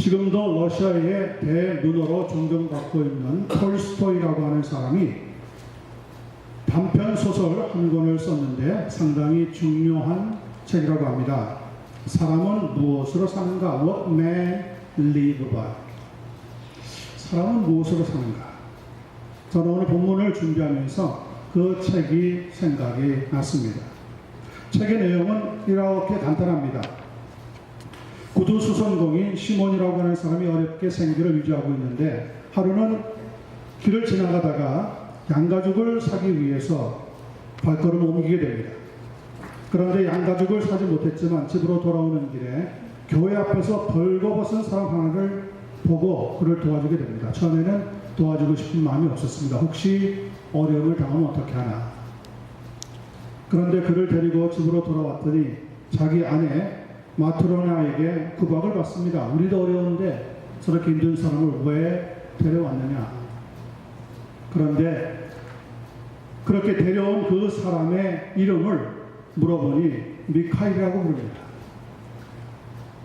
지금도 러시아의 대문호로 존경받고 있는 톨스토이라고 하는 사람이 단편 소설 한 권을 썼는데 상당히 중요한 책이라고 합니다. 사람은 무엇으로 사는가? What man live by. 사람은 무엇으로 사는가? 저는 오늘 본문을 준비하면서 그 책이 생각이 났습니다. 책의 내용은 이렇게 간단합니다. 구두수선공인 시몬이라고 하는 사람이 어렵게 생계를 유지하고 있는데 하루는 길을 지나가다가 양가죽을 사기 위해서 발걸음을 옮기게 됩니다. 그런데 양가죽을 사지 못했지만 집으로 돌아오는 길에 교회 앞에서 벌거벗은 사람 하나를 보고 그를 도와주게 됩니다. 처음에는 도와주고 싶은 마음이 없었습니다. 혹시 어려움을 당하면 어떻게 하나. 그런데 그를 데리고 집으로 돌아왔더니 자기 아내 마트로나에게 구박을 받습니다. 우리도 어려운데 저렇게 힘든 사람을 왜 데려왔느냐. 그런데 그렇게 데려온 그 사람의 이름을 물어보니 미카엘이라고 부릅니다.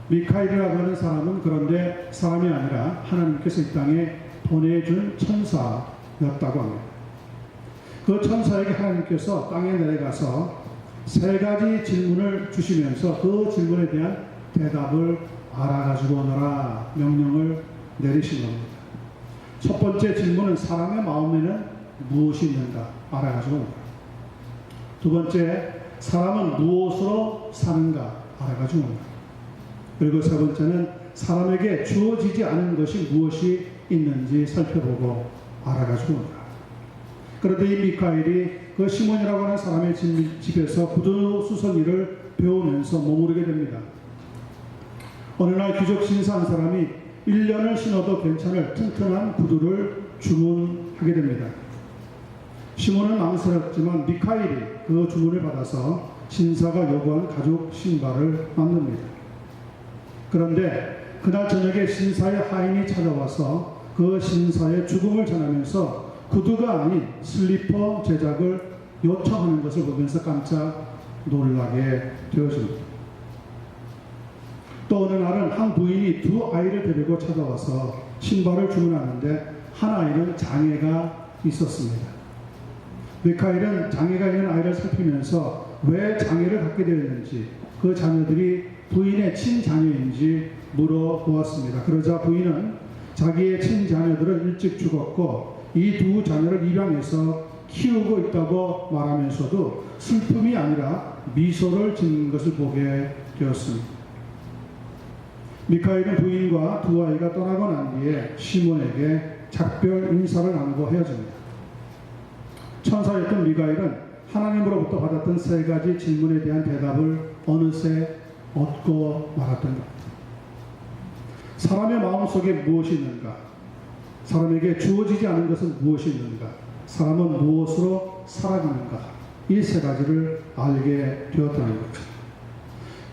미카엘이라고 하는 사람은 그런데 사람이 아니라 하나님께서 이 땅에 보내준 천사였다고 합니다. 그 천사에게 하나님께서 땅에 내려가서 3가지 질문을 주시면서 그 질문에 대한 대답을 알아가지고 오너라 명령을 내리신 겁니다. 첫 번째 질문은 사람의 마음에는 무엇이 있는가 알아가지고 오너라. 두 번째, 사람은 무엇으로 사는가 알아가지고 오너라. 그리고 세 번째는 사람에게 주어지지 않은 것이 무엇이 있는지 살펴보고 알아가지고 오너라. 그런데 이 미카엘이 그 시몬이라고 하는 사람의 집에서 구두수선 일을 배우면서 머무르게 됩니다. 어느 날 귀족 신사 한 사람이 1년을 신어도 괜찮을 튼튼한 구두를 주문하게 됩니다. 시몬은 망설였지만 미카엘이 그 주문을 받아서 신사가 요구한 가죽 신발을 만듭니다. 그런데 그날 저녁에 신사의 하인이 찾아와서 그 신사의 죽음을 전하면서 구두가 아닌 슬리퍼 제작을 요청하는 것을 보면서 깜짝 놀라게 되어집니다. 또 어느 날은 한 부인이 2 아이를 데리고 찾아와서 신발을 주문하는데 한 아이는 장애가 있었습니다. 미카엘은 장애가 있는 아이를 살피면서 왜 장애를 갖게 되었는지 그 자녀들이 부인의 친자녀인지 물어보았습니다. 그러자 부인은 자기의 친자녀들은 일찍 죽었고 이 2 자녀를 입양해서 키우고 있다고 말하면서도 슬픔이 아니라 미소를 짓는 것을 보게 되었습니다. 미카엘은 부인과 2 아이가 떠나고 난 뒤에 시몬에게 작별 인사를 나누고 헤어집니다. 천사였던 미카엘은 하나님으로부터 받았던 3가지 질문에 대한 대답을 어느새 얻고 말았던 것. 사람의 마음속에 무엇이 있는가? 사람에게 주어지지 않은 것은 무엇이 있는가? 사람은 무엇으로 살아가는가? 이 3가지를 알게 되었다는 거죠.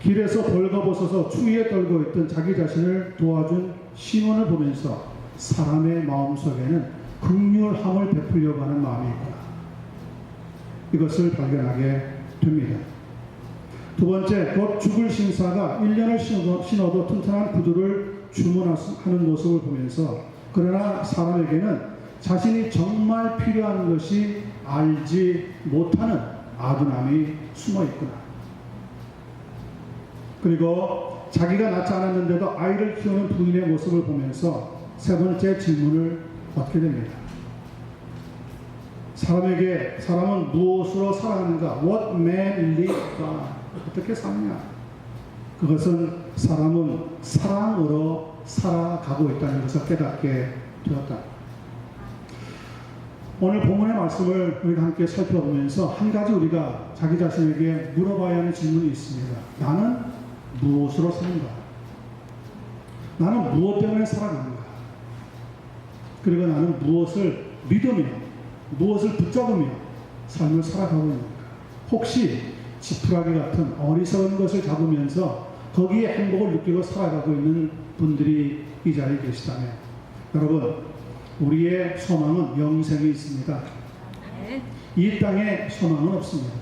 길에서 벌거벗어서 추위에 떨고 있던 자기 자신을 도와준 시몬을 보면서 사람의 마음속에는 긍휼함을 베풀려고 하는 마음이 있구나. 이것을 발견하게 됩니다. 두 번째, 곧 죽을 신사가 1년을 신어도 튼튼한 구두를 주문하는 모습을 보면서 그러나 사람에게는 자신이 정말 필요한 것이 알지 못하는 아둔함이 숨어 있구나. 그리고 자기가 낳지 않았는데도 아이를 키우는 부인의 모습을 보면서 3번째 질문을 얻게 됩니다. 사람은 무엇으로 살아가는가? What man live by? 어떻게 사느냐? 그것은 사람은 사랑으로 살아가고 있다는 것을 깨닫게 되었다. 오늘 본문의 말씀을 우리가 함께 살펴보면서 한 가지 우리가 자기 자신에게 물어봐야 하는 질문이 있습니다. 나는 무엇으로 사는가? 나는 무엇 때문에 살아가는가? 그리고 나는 무엇을 믿으며 무엇을 붙잡으며 삶을 살아가고 있는가? 혹시 지푸라기 같은 어리석은 것을 잡으면서 거기에 행복을 느끼고 살아가고 있는 분들이 이 자리에 계시다면 여러분, 우리의 소망은 영생이 있습니다. 이 땅에 소망은 없습니다.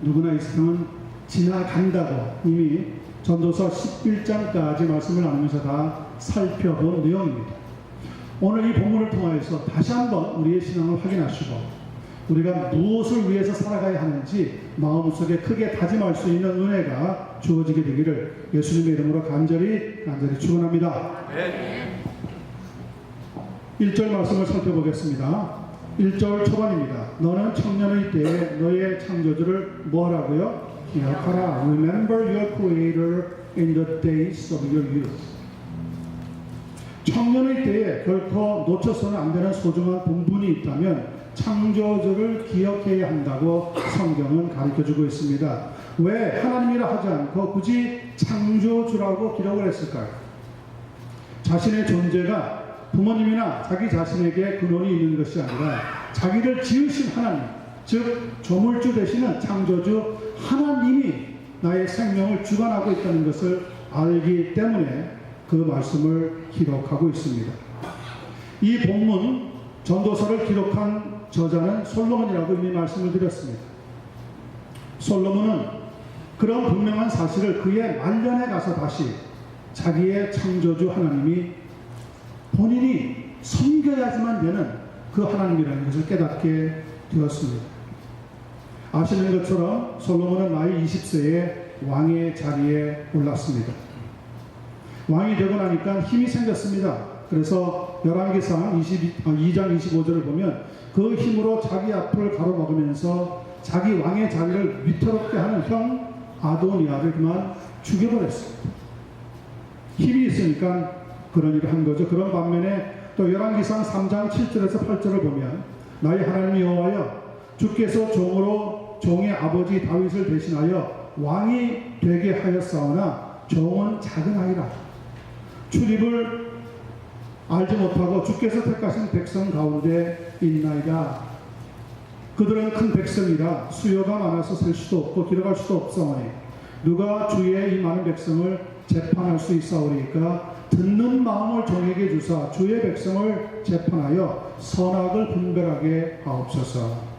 누구나 이 세상은 지나간다고 이미 전도서 11장까지 말씀을 나누면서 다 살펴본 내용입니다. 오늘 이 본문을 통하여서 다시 한번 우리의 신앙을 확인하시고 우리가 무엇을 위해서 살아가야 하는지 마음속에 크게 다짐할 수 있는 은혜가 주어지게 되기를 예수님의 이름으로 간절히 축원합니다. 네. 1절 말씀을 살펴보겠습니다. 1절 초반입니다. 너는 청년의 때에 너의 창조주를 뭐하라고요? 기억하라. Remember your Creator in the days of your youth. 청년의 때에 결코 놓쳐서는 안 되는 소중한 본분이 있다면 창조주를 기억해야 한다고 성경은 가르쳐주고 있습니다. 왜 하나님이라 하지 않고 굳이 창조주라고 기록을 했을까요? 자신의 존재가 부모님이나 자기 자신에게 근원이 있는 것이 아니라 자기를 지으신 하나님, 즉 조물주 되시는 창조주 하나님이 나의 생명을 주관하고 있다는 것을 알기 때문에 그 말씀을 기록하고 있습니다. 이 본문 전도서를 기록한 저자는 솔로몬이라고 이미 말씀을 드렸습니다. 솔로몬은 그런 분명한 사실을 그의 말년에 가서 다시 자기의 창조주 하나님이 본인이 섬겨야지만 되는 그 하나님이라는 것을 깨닫게 되었습니다. 아시는 것처럼 솔로몬은 나이 20세에 왕의 자리에 올랐습니다. 왕이 되고 나니까 힘이 생겼습니다. 그래서 열왕기상 2장 25절을 보면 그 힘으로 자기 앞을 가로막으면서 자기 왕의 자리를 위태롭게 하는 형 아도니아를 그만 죽여버렸습니다. 힘이 있으니까 그런 일을 한 거죠. 그런 반면에 또 열왕기상 3장 7절에서 8절을 보면 나의 하나님 여호와여 주께서 종의 아버지 다윗을 대신하여 왕이 되게 하였사오나 종은 작은 아이라 출입을 알지 못하고 주께서 택하신 백성 가운데 있나이다. 그들은 큰 백성이라 수요가 많아서 셀 수도 없고 기록할 수도 없사오니 누가 주의 이 많은 백성을 재판할 수 있사오리까 듣는 마음을 종에게 주사 주의 백성을 재판하여 선악을 분별하게 하옵소서.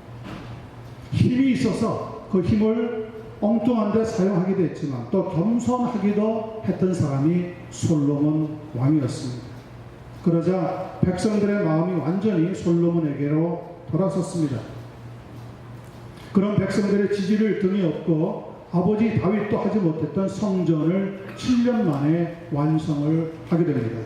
힘이 있어서 그 힘을 엉뚱한 데 사용하기도 했지만 또 겸손하기도 했던 사람이 솔로몬 왕이었습니다. 그러자 백성들의 마음이 완전히 솔로몬에게로 돌아섰습니다. 그런 백성들의 지지를 등에 업고 아버지 다윗도 하지 못했던 성전을 7년 만에 완성을 하게 됩니다.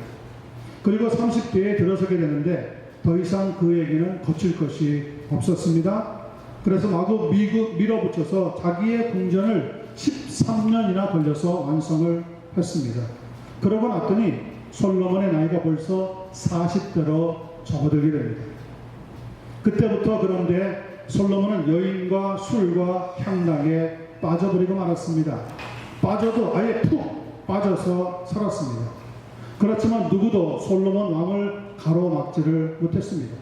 그리고 30대에 들어서게 되는데 더 이상 그에게는 거칠 것이 없었습니다. 그래서 마구 밀어붙여서 자기의 궁전을 13년이나 걸려서 완성을 했습니다. 그러고 났더니 솔로몬의 나이가 벌써 40대로 접어들게 됩니다. 그때부터 그런데 솔로몬은 여인과 술과 향락에 빠져버리고 말았습니다. 빠져도 아예 푹 빠져서 살았습니다. 그렇지만 누구도 솔로몬 왕을 가로막지를 못했습니다.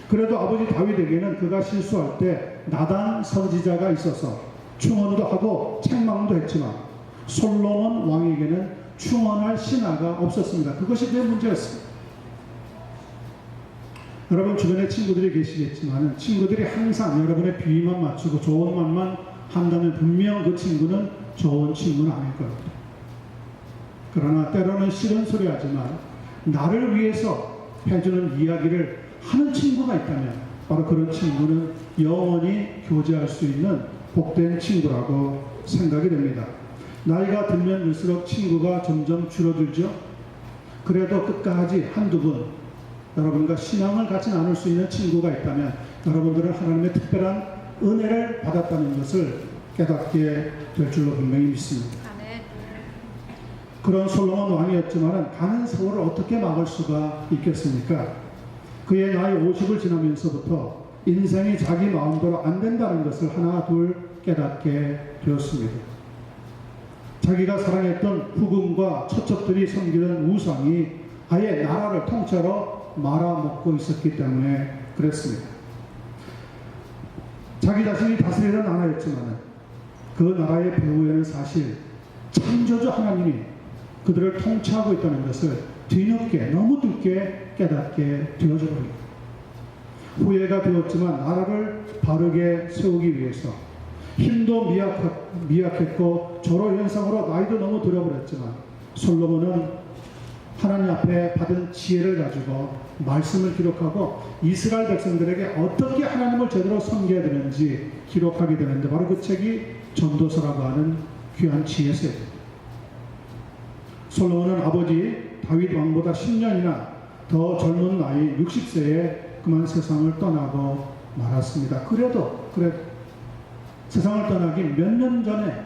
그래도 아버지 다윗에게는 그가 실수할 때 나단 선지자가 있어서 충언도 하고 책망도 했지만 솔로몬 왕에게는 충언할 신하가 없었습니다. 그것이 내 문제였습니다. 여러분 주변에 친구들이 계시겠지만 친구들이 항상 여러분의 비위만 맞추고 좋은 말만 한다면 분명 그 친구는 좋은 친구는 아닐 겁니다. 그러나 때로는 싫은 소리 하지만 나를 위해서 해주는 이야기를 하는 친구가 있다면 바로 그런 친구는 영원히 교제할 수 있는 복된 친구라고 생각이 됩니다. 나이가 들면 들수록 친구가 점점 줄어들죠. 그래도 끝까지 한두 분 여러분과 신앙을 같이 나눌 수 있는 친구가 있다면 여러분들은 하나님의 특별한 은혜를 받았다는 것을 깨닫게 될 줄로 분명히 믿습니다. 그런 솔로몬 왕이었지만 가는 세월을 어떻게 막을 수가 있겠습니까? 그의 나이 50을 지나면서부터 인생이 자기 마음대로 안 된다는 것을 하나 둘 깨닫게 되었습니다. 자기가 사랑했던 후궁과 처첩들이 섬기던 우상이 아예 나라를 통째로 말아먹고 있었기 때문에 그랬습니다. 자기 자신이 다스리던 나라였지만 그 나라의 배후에는 사실 창조주 하나님이 그들을 통치하고 있다는 것을 뒤늦게 너무 늦게 깨닫게 되어져 버립니다. 후회가 되었지만 나라를 바르게 세우기 위해서 힘도 미약했고 저로 현상으로 나이도 너무 들어버렸지만 솔로몬은 하나님 앞에 받은 지혜를 가지고 말씀을 기록하고 이스라엘 백성들에게 어떻게 하나님을 제대로 섬겨야 되는지 기록하게 되는데 바로 그 책이 전도서라고 하는 귀한 지혜서입니다. 솔로몬은 아버지 다윗 왕보다 10년이나 더 젊은 나이 60세에 그만 세상을 떠나고 말았습니다. 그래도 세상을 떠나기 몇 년 전에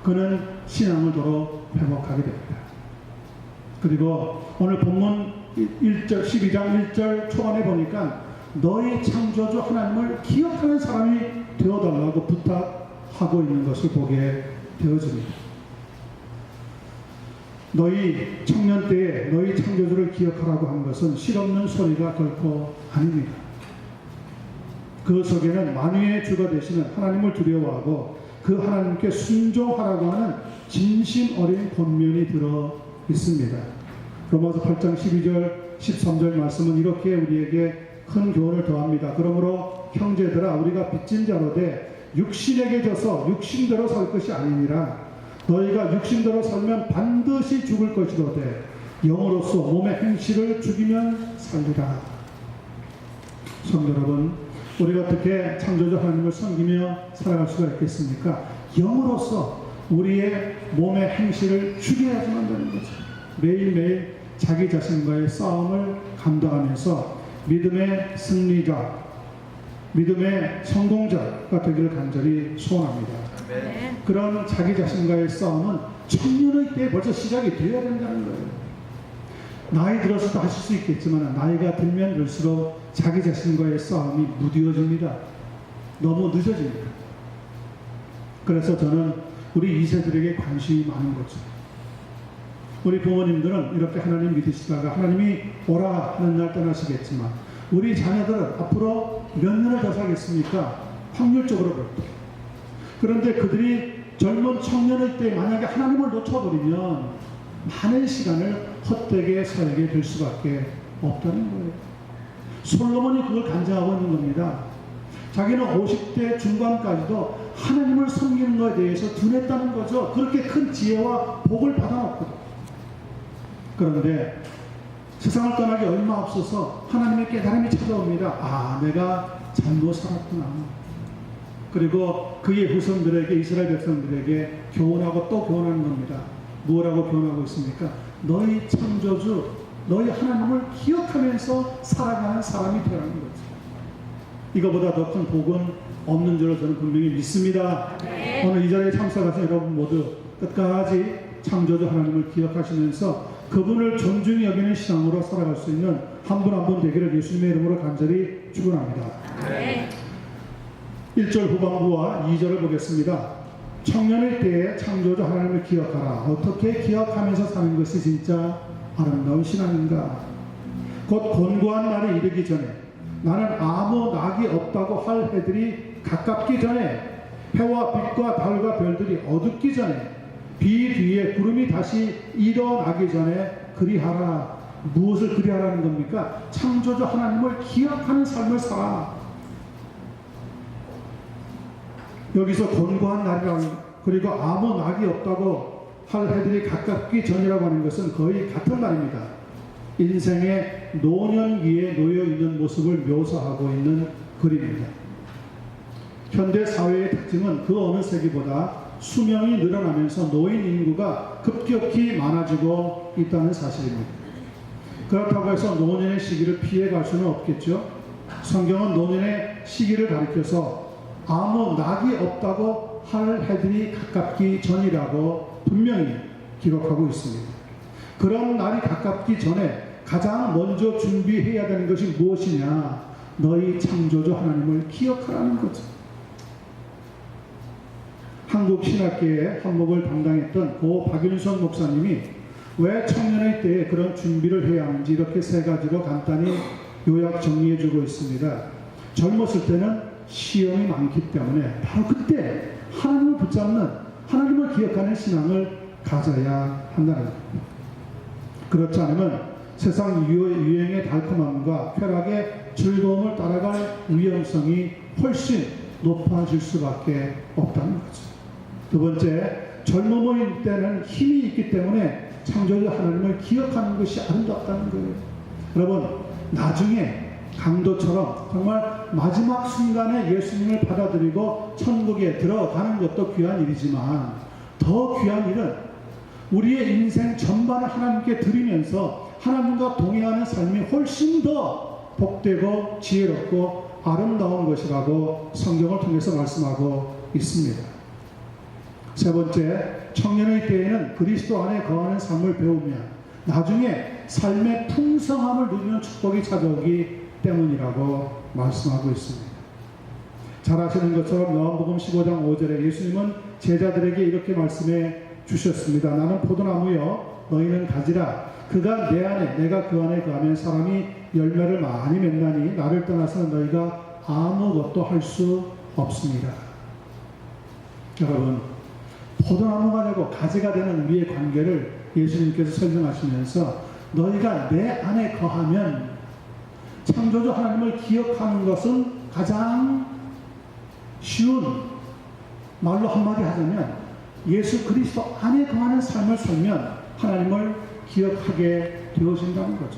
그는 신앙을 도로 회복하게 됩니다. 그리고 오늘 본문 12장 1절 초반에 보니까 너희 창조주 하나님을 기억하는 사람이 되어달라고 부탁하고 있는 것을 보게 되어집니다. 너희 청년 때에 너희 창조주를 기억하라고 한 것은 실없는 소리가 결코 아닙니다. 그 속에는 만유의 주가 되시는 하나님을 두려워하고 그 하나님께 순종하라고 하는 진심 어린 권면이 들어 있습니다. 로마서 8장 12절 13절 말씀은 이렇게 우리에게 큰 교훈을 더합니다. 그러므로 형제들아 우리가 빚진 자로 돼 육신에게 져서 육신대로 살 것이 아니니라. 너희가 육신대로 살면 반드시 죽을 것이로되 영으로서 몸의 행실을 죽이면 살리라. 성도 여러분, 우리가 어떻게 창조주 하나님을 섬기며 살아갈 수가 있겠습니까? 영으로서 우리의 몸의 행실을 죽여야지만 되는 거죠. 매일매일 자기 자신과의 싸움을 감당하면서 믿음의 승리자, 믿음의 성공자가 되기를 간절히 소원합니다. 네. 그런 자기 자신과의 싸움은 청년의 때에 벌써 시작이 되어야 된다는 거예요. 나이 들어서도 하실 수 있겠지만 나이가 들면 들수록 자기 자신과의 싸움이 무뎌집니다. 너무 늦어집니다. 그래서 저는 우리 2세들에게 관심이 많은 거죠. 우리 부모님들은 이렇게 하나님 믿으시다가 하나님이 오라 하는 날 떠나시겠지만 우리 자녀들은 앞으로 몇 년을 더 살겠습니까? 확률적으로 볼 때. 그런데 그들이 젊은 청년의 때 만약에 하나님을 놓쳐버리면 많은 시간을 헛되게 살게 될 수밖에 없다는 거예요. 솔로몬이 그걸 간증하고 있는 겁니다. 자기는 50대 중반까지도 하나님을 섬기는 것에 대해서 둔했다는 거죠. 그렇게 큰 지혜와 복을 받아왔거든요. 그런데 세상을 떠나기 얼마 앞서서 하나님의 깨달음이 찾아옵니다. 아, 내가 잘못 살았구나. 그리고 그의 후손들에게, 이스라엘 백성들에게 교훈하고 또 교훈하는 겁니다. 뭐라고 교훈하고 있습니까? 너희 창조주, 너희 하나님을 기억하면서 살아가는 사람이 되라는 거죠. 이거보다 더 큰 복은 없는 줄을 저는 분명히 믿습니다. 네. 오늘 이 자리에 참석하신 여러분 모두 끝까지 창조주 하나님을 기억하시면서 그분을 존중히 여기는 신앙으로 살아갈 수 있는 한 분 한 분 되기를 예수님의 이름으로 간절히 축원합니다. 네. 1절 후반부와 2절을 보겠습니다. 청년의 때에 창조주 하나님을 기억하라. 어떻게 기억하면서 사는 것이 진짜 아름다운 신앙인가? 곧 곤고한 날이 이르기 전에 나는 아무 낙이 없다고 할 해들이 가깝기 전에 해와 빛과 달과 별들이 어둡기 전에 비 뒤에 구름이 다시 일어나기 전에 그리하라. 무엇을 그리하라는 겁니까? 창조주 하나님을 기억하는 삶을 살아. 여기서 곤고한 날이라고, 그리고 아무 낙이 없다고 할 해들이 가깝기 전이라고 하는 것은 거의 같은 말입니다. 인생의 노년기에 놓여 있는 모습을 묘사하고 있는 글입니다. 현대 사회의 특징은 그 어느 세기보다 수명이 늘어나면서 노인 인구가 급격히 많아지고 있다는 사실입니다. 그렇다고 해서 노년의 시기를 피해갈 수는 없겠죠. 성경은 노년의 시기를 가리켜서 아무 낙이 없다고 할 해들이 가깝기 전이라고 분명히 기록하고 있습니다. 그런 날이 가깝기 전에 가장 먼저 준비해야 되는 것이 무엇이냐? 너희 창조주 하나님을 기억하라는 거죠. 한국 신학계의 한목을 담당했던 고 박윤선 목사님이 왜 청년의 때에 그런 준비를 해야 하는지 이렇게 세 가지로 간단히 요약 정리해주고 있습니다. 젊었을 때는 시험이 많기 때문에 바로 그때 하나님을 붙잡는, 하나님을 기억하는 신앙을 가져야 한다는 겁니다. 그렇지 않으면 세상 유행의 달콤함과 쾌락의 즐거움을 따라갈 위험성이 훨씬 높아질 수밖에 없다는 거죠. 두 번째, 젊음의 때는 힘이 있기 때문에 창조주 하나님을 기억하는 것이 아름답다는 거예요. 여러분, 나중에 강도처럼 정말 마지막 순간에 예수님을 받아들이고 천국에 들어가는 것도 귀한 일이지만 더 귀한 일은 우리의 인생 전반을 하나님께 드리면서 하나님과 동행하는 삶이 훨씬 더 복되고 지혜롭고 아름다운 것이라고 성경을 통해서 말씀하고 있습니다. 세 번째, 청년의 때에는 그리스도 안에 거하는 삶을 배우며 나중에 삶의 풍성함을 누리는 축복이 찾아오기 때문이라고 말씀하고 있습니다. 잘 아시는 것처럼 요한복음 15장 5절에 예수님은 제자들에게 이렇게 말씀해 주셨습니다. 나는 포도나무여 너희는 가지라. 그가 내 안에 내가 그 안에 거하면 사람이 열매를 많이 맺나니 나를 떠나서 너희가 아무것도 할 수 없습니다. 여러분, 포도나무가 되고 가지가 되는 우리의 관계를 예수님께서 설명하시면서 너희가 내 안에 거하면, 창조주 하나님을 기억하는 것은 가장 쉬운 말로 한마디 하자면 예수 그리스도 안에 거하는 삶을 살면 하나님을 기억하게 되어진다는 거죠.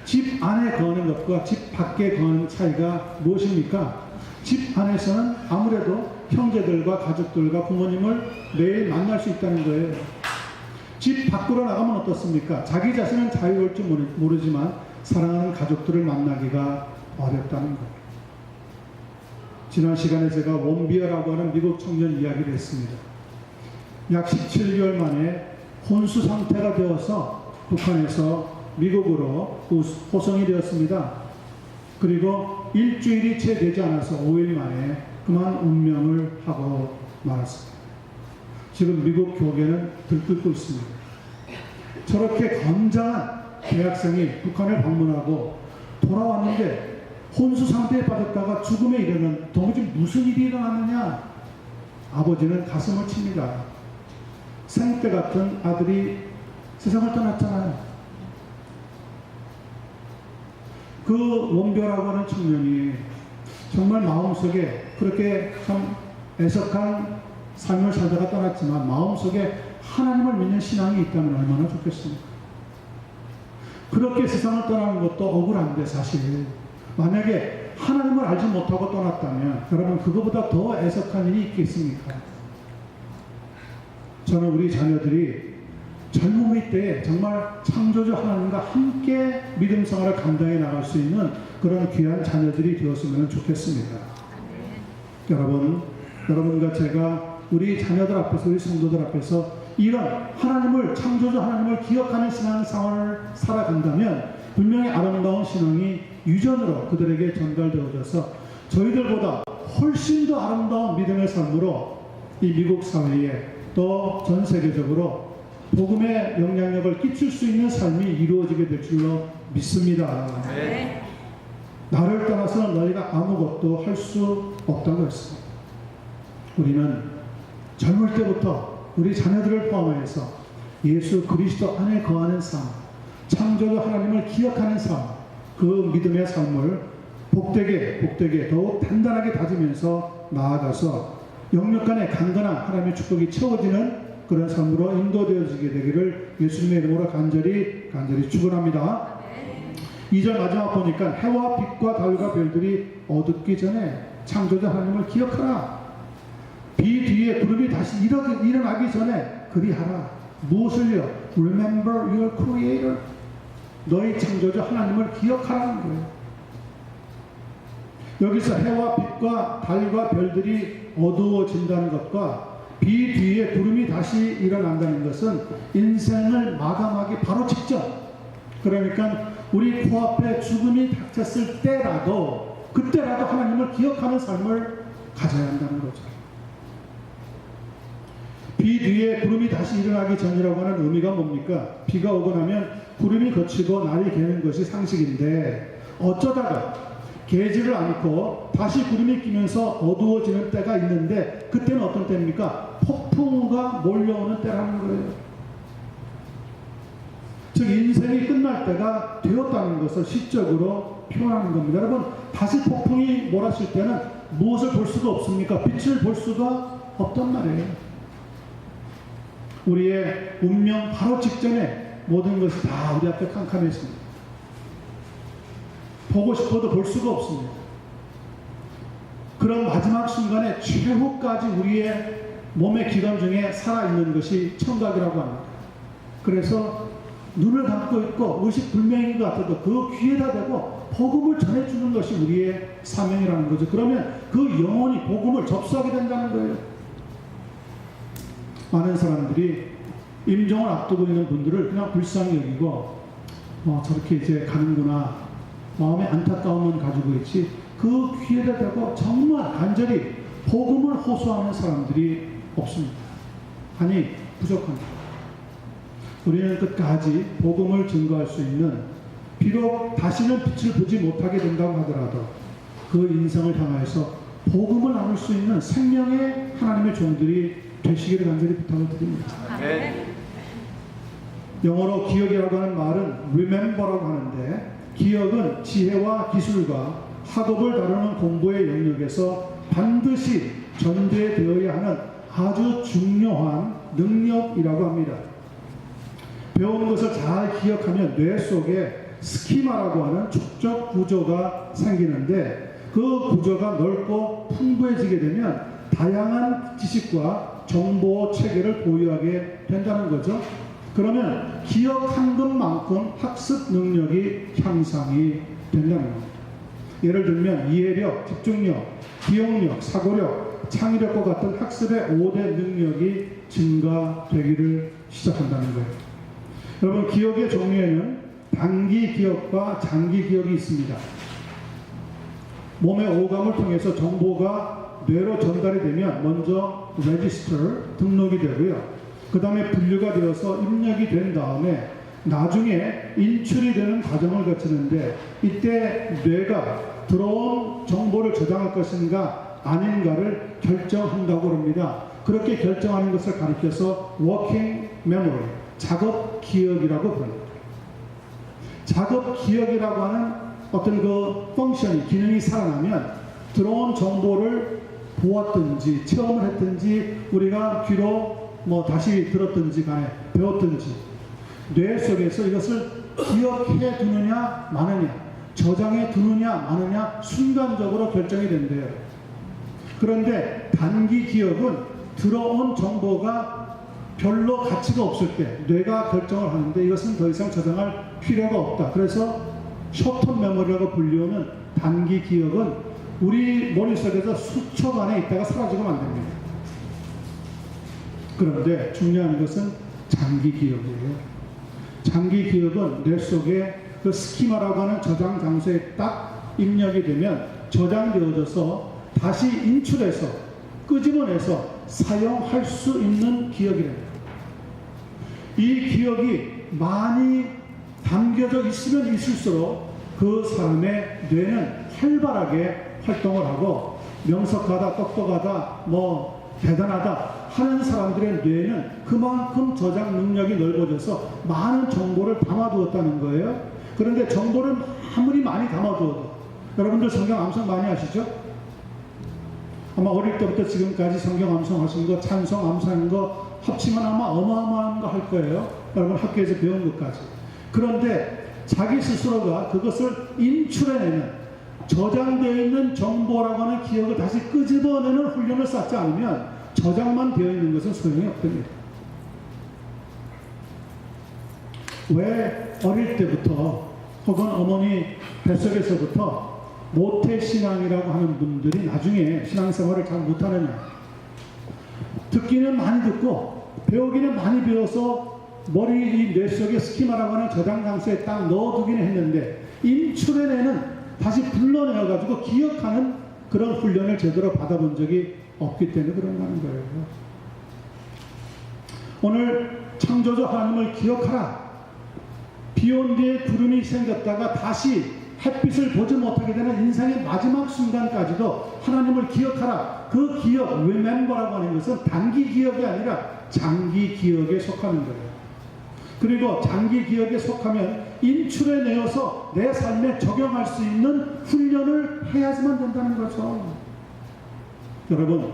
집 안에 거하는 것과 집 밖에 거하는 차이가 무엇입니까? 집 안에서는 아무래도 형제들과 가족들과 부모님을 매일 만날 수 있다는 거예요. 집 밖으로 나가면 어떻습니까? 자기 자신은 자유로울지 모르지만 사랑하는 가족들을 만나기가 어렵다는 거예요. 지난 시간에 제가 원비어라고 하는 미국 청년 이야기를 했습니다. 약 17개월 만에 혼수 상태가 되어서 북한에서 미국으로 호송이 되었습니다. 그리고 일주일이 채 되지 않아서 5일 만에 그만 운명을 하고 말았습니다. 지금 미국 교계는 들끓고 있습니다. 저렇게 건장한 대학생이 북한을 방문하고 돌아왔는데 혼수 상태에 빠졌다가 죽음에 이르는 도무지 무슨 일이 일어났느냐? 아버지는 가슴을 칩니다. 생때 같은 아들이 세상을 떠났잖아요. 그 원벼라고 하는 청년이 정말 마음속에 그렇게 참 애석한 삶을 살다가 떠났지만 마음속에 하나님을 믿는 신앙이 있다면 얼마나 좋겠습니까? 그렇게 세상을 떠나는 것도 억울한데 사실 만약에 하나님을 알지 못하고 떠났다면 여러분 그거보다 더 애석한 일이 있겠습니까? 저는 우리 자녀들이 젊음의 때에 정말 창조주 하나님과 함께 믿음 생활을 감당해 나갈 수 있는 그런 귀한 자녀들이 되었으면 좋겠습니다. 여러분과 제가 우리 자녀들 앞에서 우리 성도들 앞에서 이런 하나님을 창조주 하나님을 기억하는 신앙생활을 살아간다면 분명히 아름다운 신앙이 유전으로 그들에게 전달되어져서 저희들보다 훨씬 더 아름다운 믿음의 삶으로 이 미국 사회에 또 전 세계적으로 복음의 영향력을 끼칠 수 있는 삶이 이루어지게 될 줄로 믿습니다. 네. 나를 떠나서는 너희가 아무것도 할 수 없다고 했습니다. 우리는 젊을 때부터 우리 자녀들을 포함해서 예수 그리스도 안에 거하는 삶, 창조주 하나님을 기억하는 삶, 그 믿음의 삶을 복되게 더욱 단단하게 다지면서 나아가서 영육간의 강건한 하나님의 축복이 채워지는 그런 삶으로 인도되어지게 되기를 예수님의 이름으로 간절히 축원합니다. 2절 마지막 보니까 해와 빛과 달과 별들이 어둡기 전에 창조주 하나님을 기억하라. 비 뒤에 구름이 다시 일어나기 전에 그리하라. 무엇을요? Remember your Creator. 너희 창조주 하나님을 기억하라는 거예요. 여기서 해와 빛과 달과 별들이 어두워진다는 것과 비 뒤에 구름이 다시 일어난다는 것은 인생을 마감하기 바로 직전, 그러니까 우리 코앞에 죽음이 닥쳤을 때라도 그때라도 하나님을 기억하는 삶을 가져야 한다는 거죠. 비 뒤에 구름이 다시 일어나기 전이라고 하는 의미가 뭡니까? 비가 오고 나면 구름이 걷히고 날이 개는 것이 상식인데 어쩌다가 개지를 않고 다시 구름이 끼면서 어두워지는 때가 있는데 그때는 어떤 때입니까? 폭풍우가 몰려오는 때라는 거예요. 즉 인생이 끝날 때가 되었다는 것을 시적으로 표현하는 겁니다. 여러분, 다시 폭풍이 몰았을 때는 무엇을 볼 수가 없습니까? 빛을 볼 수가 없단 말이에요. 우리의 운명 바로 직전에 모든 것이 다 우리 앞에 캄캄해집니다. 보고 싶어도 볼 수가 없습니다. 그런 마지막 순간에 최후까지 우리의 몸의 기관 중에 살아있는 것이 청각이라고 합니다. 그래서 눈을 감고 있고 의식불명인 것 같아도 그 귀에다 대고 복음을 전해주는 것이 우리의 사명이라는 거죠. 그러면 그 영혼이 복음을 접수하게 된다는 거예요. 많은 사람들이 임종을 앞두고 있는 분들을 그냥 불쌍히 여기고 저렇게 이제 가는구나, 마음의 안타까움만 가지고 있지, 그 귀에다 대고 정말 간절히 복음을 호소하는 사람들이 없습니다. 아니, 부족합니다. 우리는 끝까지 복음을 증거할 수 있는, 비록 다시는 빛을 보지 못하게 된다고 하더라도 그 인생을 향해서 복음을 나눌 수 있는 생명의 하나님의 종들이 되시기를 간절히 부탁을 드립니다. 영어로 기억이라고 하는 말은 remember라고 하는데, 기억은 지혜와 기술과 학업을 다루는 공부의 영역에서 반드시 전제되어야 하는 아주 중요한 능력이라고 합니다. 배운 것을 잘 기억하면 뇌 속에 스키마라고 하는 촉적 구조가 생기는데, 그 구조가 넓고 풍부해지게 되면 다양한 지식과 정보 체계를 보유하게 된다는 거죠. 그러면 기억한 것만큼 학습 능력이 향상이 된다는 겁니다. 예를 들면 이해력, 집중력, 기억력, 사고력, 창의력과 같은 학습의 5대 능력이 증가되기를 시작한다는 거예요. 여러분, 기억의 종류에는 단기 기억과 장기 기억이 있습니다. 몸의 오감을 통해서 정보가 뇌로 전달이 되면 먼저 register, 등록이 되고요. 그 다음에 분류가 되어서 입력이 된 다음에 나중에 인출이 되는 과정을 거치는데, 이때 뇌가 들어온 정보를 저장할 것인가 아닌가를 결정한다고 합니다. 그렇게 결정하는 것을 가리켜서 working memory, 작업 기억이라고 부릅니다. 작업 기억이라고 하는 어떤 그 펑션이, 기능이 살아나면 들어온 정보를 보았든지 체험을 했든지 우리가 귀로 다시 들었든지 간에 배웠든지 뇌 속에서 이것을 기억해 두느냐 마느냐, 저장해 두느냐 마느냐 순간적으로 결정이 된대요. 그런데 단기 기억은 들어온 정보가 별로 가치가 없을 때 뇌가 결정을 하는데 이것은 더 이상 저장할 필요가 없다. 그래서 숏텀 메모리라고 불리우는 단기 기억은 우리 머릿속에서 수초간에 있다가 사라지고 만듭니다. 그런데 중요한 것은 장기 기억이에요. 장기 기억은 뇌 속에 그 스키마라고 하는 저장 장소에 딱 입력이 되면 저장되어져서 다시 인출해서 끄집어내서 사용할 수 있는 기억이랍니다. 이 기억이 많이 담겨져 있으면 있을수록 그 사람의 뇌는 활발하게 활동을 하고, 명석하다, 똑똑하다, 대단하다 하는 사람들의 뇌는 그만큼 저장 능력이 넓어져서 많은 정보를 담아두었다는 거예요. 그런데 정보를 아무리 많이 담아두어도, 여러분들 성경 암송 많이 하시죠? 아마 어릴 때부터 지금까지 성경 암송하신 거, 찬송 암송한 거 합치면 아마 어마어마한 거 할 거예요. 여러분 학교에서 배운 것까지. 그런데 자기 스스로가 그것을 인출해내는, 저장되어 있는 정보라고 하는 기억을 다시 끄집어내는 훈련을 쌓지 않으면 저장만 되어 있는 것은 소용이 없답니다. 왜 어릴 때부터 혹은 어머니 뱃속에서부터 모태신앙이라고 하는 분들이 나중에 신앙생활을 잘 못하느냐? 듣기는 많이 듣고 배우기는 많이 배워서 머리 뇌 속에 스키마라고 하는 저장 장소에 딱 넣어두기는 했는데 인출해내는, 다시 불러내어가지고 기억하는 그런 훈련을 제대로 받아본 적이 없기 때문에 그런다는 거예요. 오늘 창조주 하나님을 기억하라. 비 온 뒤에 구름이 생겼다가 다시 햇빛을 보지 못하게 되는 인생의 마지막 순간까지도 하나님을 기억하라. 그 기억, remember라고 하는 것은 단기 기억이 아니라 장기 기억에 속하는 거예요. 그리고 장기 기억에 속하면 인출해 내어서 내 삶에 적용할 수 있는 훈련을 해야지만 된다는 거죠. 여러분,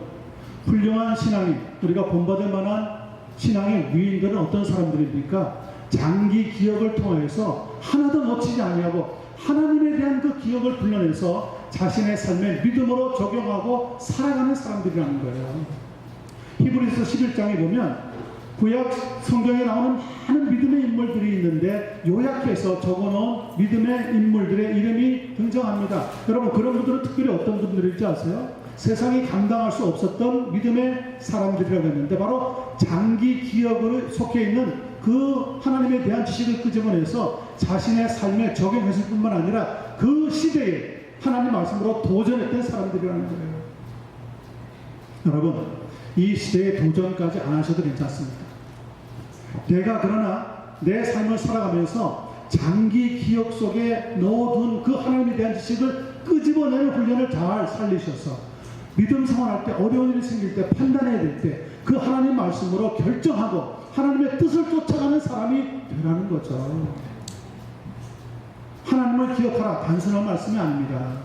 훌륭한 신앙인, 우리가 본받을 만한 신앙의 위인들은 어떤 사람들입니까? 장기 기억을 통해서 하나도 놓치지 아니하고 하나님에 대한 그 기억을 불러내서 자신의 삶에 믿음으로 적용하고 살아가는 사람들이라는 거예요. 히브리서 11장에 보면 구약 성경에 나오는 많은 믿음의 인물들이 있는데 요약해서 적어놓은 믿음의 인물들의 이름이 등장합니다. 여러분, 그런 분들은 특별히 어떤 분들인지 아세요? 세상이 감당할 수 없었던 믿음의 사람들이라고 했는데 바로 장기 기억으로 속해 있는 그 하나님에 대한 지식을 끄집어내서 자신의 삶에 적용했을 뿐만 아니라 그 시대에 하나님 말씀으로 도전했던 사람들이라는 거예요. 여러분, 이 시대에 도전까지 안 하셔도 괜찮습니다. 내가 그러나 내 삶을 살아가면서 장기 기억 속에 넣어둔 그 하나님에 대한 지식을 끄집어내는 훈련을 잘 살리셔서 믿음 생활할 때 어려운 일이 생길 때 판단해야 될 때 그 하나님 말씀으로 결정하고 하나님의 뜻을 쫓아가는 사람이 되라는 거죠. 하나님을 기억하라 단순한 말씀이 아닙니다.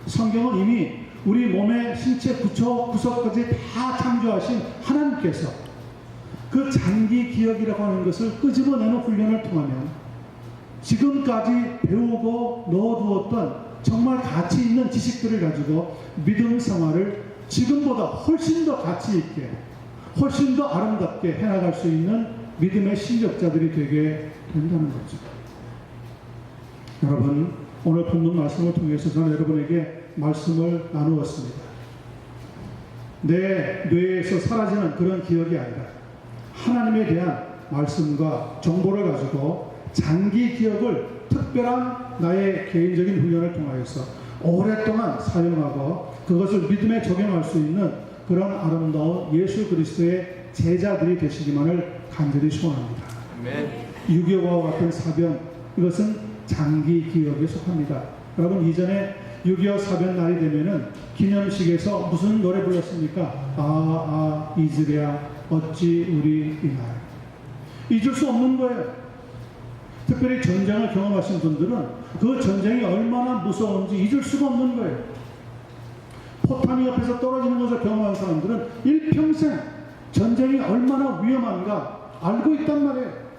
성경은 이미 우리 몸의 신체 구석까지 다 창조하신 하나님께서 그 장기 기억이라고 하는 것을 끄집어내는 훈련을 통하면 지금까지 배우고 넣어두었던 정말 가치 있는 지식들을 가지고 믿음 생활을 지금보다 훨씬 더 가치 있게, 훨씬 더 아름답게 해나갈 수 있는 믿음의 실력자들이 되게 된다는 거죠. 여러분, 오늘 본문 말씀을 통해서 저는 여러분에게 말씀을 나누었습니다. 내 뇌에서 사라지는 그런 기억이 아니라 하나님에 대한 말씀과 정보를 가지고 장기 기억을 특별한 나의 개인적인 훈련을 통하여서 오랫동안 사용하고 그것을 믿음에 적용할 수 있는 그런 아름다운 예수 그리스도의 제자들이 되시기만을 간절히 소원합니다. 6.25와 같은 사변, 이것은 장기 기억에 속합니다. 여러분, 이전에 6.25 사변 날이 되면은 기념식에서 무슨 노래 불렀습니까? 잊으랴 어찌 우리 이날. 잊을 수 없는 거예요. 특별히 전쟁을 경험하신 분들은 그 전쟁이 얼마나 무서운지 잊을 수가 없는 거예요. 포탄이 옆에서 떨어지는 것을 경험한 사람들은 일평생 전쟁이 얼마나 위험한가 알고 있단 말이에요.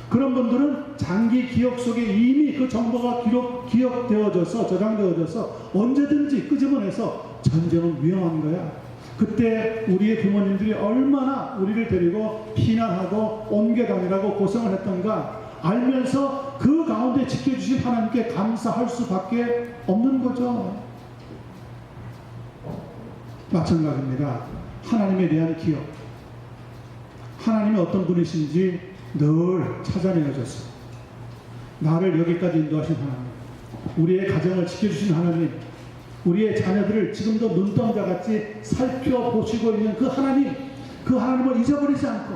그런 분들은 장기 기억 속에 이미 그 정보가 기억되어져서 저장되어져서 언제든지 끄집어내서 전쟁은 위험한 거야. 그때 우리의 부모님들이 얼마나 우리를 데리고 피난하고 옮겨 다니라고 고생을 했던가 알면서 그 가운데 지켜주신 하나님께 감사할 수밖에 없는 거죠. 마찬가지입니다. 하나님에 대한 기억. 하나님이 어떤 분이신지 늘 찾아내어졌어요. 나를 여기까지 인도하신 하나님, 우리의 가정을 지켜주신 하나님, 우리의 자녀들을 지금도 눈동자같이 살펴보시고 있는 그 하나님, 그 하나님을 잊어버리지 않고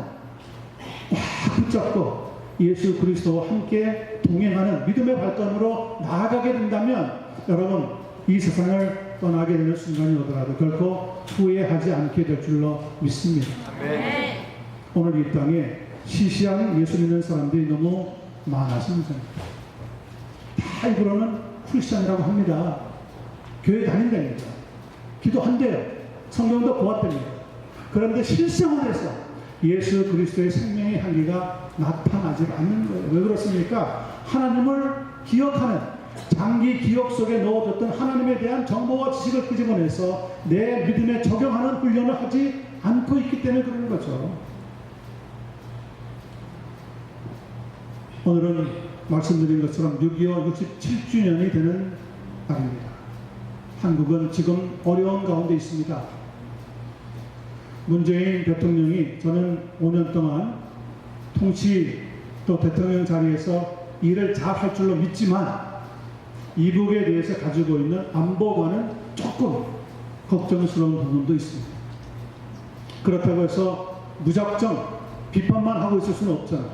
꽉 붙잡고 예수 그리스도와 함께 동행하는 믿음의 발걸음으로 나아가게 된다면 여러분, 이 세상을 떠나게 되는 순간이 오더라도 결코 후회하지 않게 될 줄로 믿습니다. 네. 오늘 이 땅에 시시한 예수 믿는 사람들이 너무 많아집니다. 다 입으로는 크리스찬이라고 합니다. 교회 다닌답니다. 기도한대요. 성경도 보았답니다. 그런데 실생활에서 예수 그리스도의 생명의 향기가 나타나지 않는 거예요. 왜 그렇습니까? 하나님을 기억하는 장기 기억 속에 넣어뒀던 하나님에 대한 정보와 지식을 끄집어내서 내 믿음에 적용하는 훈련을 하지 않고 있기 때문에 그런 거죠. 오늘은 말씀드린 것처럼 6.25 67주년이 되는 날입니다. 한국은 지금 어려운 가운데 있습니다. 문재인 대통령이 저는 5년 동안 통치 또 대통령 자리에서 일을 잘 할 줄로 믿지만 이북에 대해서 가지고 있는 안보관은 조금 걱정스러운 부분도 있습니다. 그렇다고 해서 무작정 비판만 하고 있을 수는 없잖아요.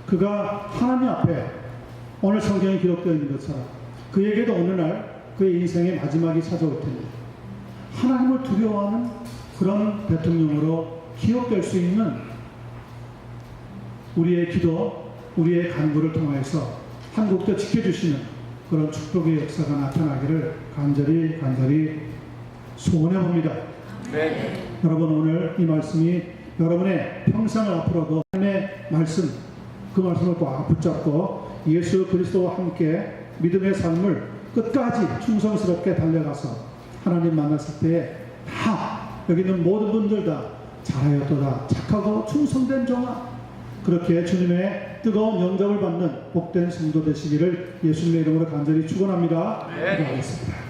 그가 하나님 앞에 오늘 성경에 기록되어 있는 것처럼 그에게도 어느 날 그의 인생의 마지막이 찾아올 텐데 하나님을 두려워하는 그런 대통령으로 기억될 수 있는 우리의 기도, 우리의 간구를 통해서 한국도 지켜주시는 그런 축복의 역사가 나타나기를 간절히 소원해 봅니다. 네. 여러분, 오늘 이 말씀이 여러분의 평생을 앞으로도 하나님의 말씀, 그 말씀을 꽉 붙잡고 예수 그리스도와 함께 믿음의 삶을 끝까지 충성스럽게 달려가서 하나님 만났을 때에 다 여기 있는 모든 분들 다 잘하였도다, 착하고 충성된 종아, 그렇게 주님의 뜨거운 영접을 받는 복된 성도 되시기를 예수님의 이름으로 간절히 축원합니다. 기도하겠습니다.